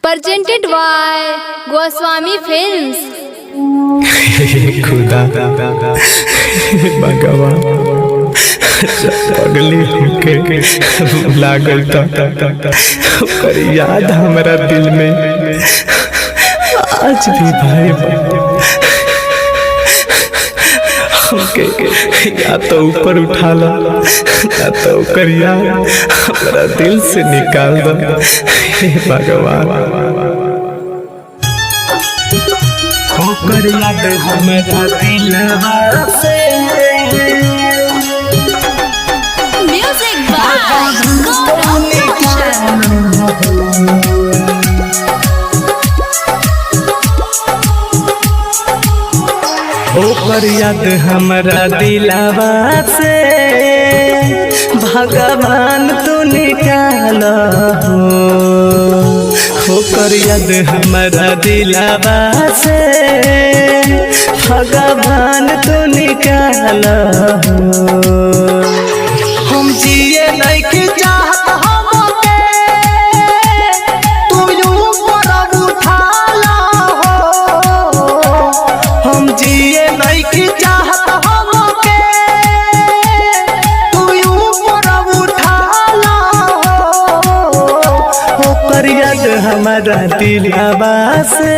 presented by Goswami Films। खुदा भगवान पगली होके लागल ओकर याद हमारा दिल में आज भी भाई हमके या तो ऊपर उठा ला या तो ओकर याद हमारा दिल से निकाल दो हे भगवान। ओकर याद हमारा दिलवा से Music by Gaurav Roshan। ओकर याद हमारा दिलवा से भगवान तू निकाल ओकर याद हमारा दिलवा से भगवान तू निकाल हम जिए नहीं चाहत हमके तू यूं पर उठाला हो हम जिए नहीं चाहत हमके तू यूं पर उठाला हो ओकर याद हमारा दिलवा से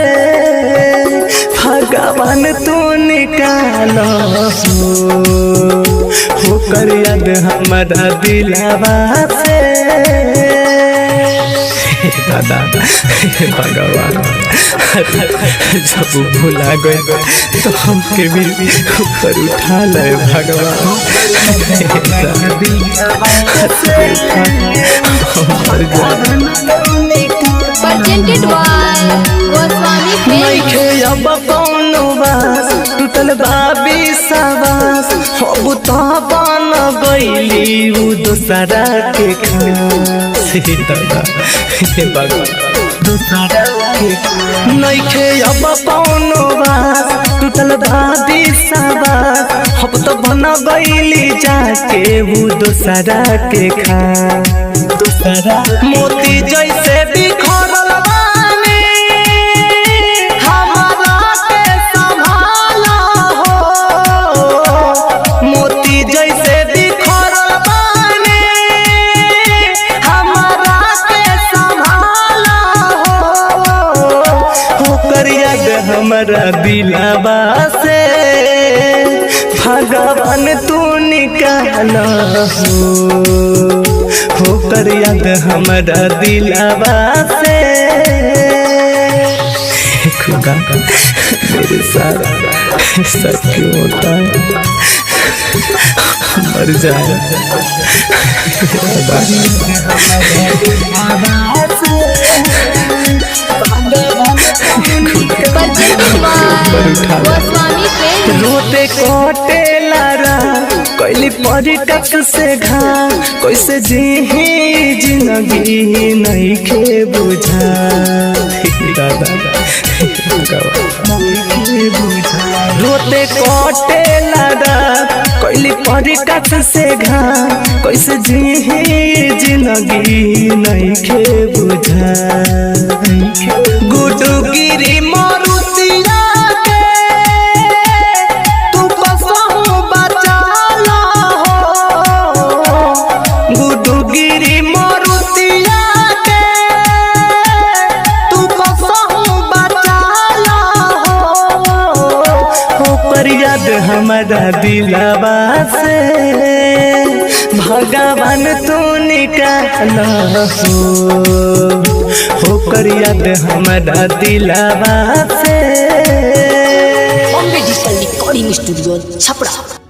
भगवान तू निकाल ओकर याद हमारा दिलवा से दादा भगवान जब भुला गए तो हमके भी ऊपर उठा ले भगवान। Presented by Goswami Films। अब कौनो बास टूटल बाबी साबास अब तो बन गईली उ दूसरा के नइखे अब कौनो बास टूटल बाबी साबास अब तो बन गईली जाके उ दूसरा के खा दूसरा मोती जैसे बिखरल हमारा दिलवा से भगवान तू निकाल होकर याद हमारा दिलवा से खुदा मेरे साथ ऐसा क्यों होता है मर जाए रोते कोटे लारा कैली परी टक से घा कैसे जी जिंदगी नहीं के बुझा रोते कोटे लारा कैली परी टक से घा कैसे जी जिंदगी नहीं के बुझा गुडू गिरी मारुतिया याद हमारा दिलवा से भगवान तू निकाल होकर याद हमारा दिलवा से। Bombay digital recording studio Chhapra.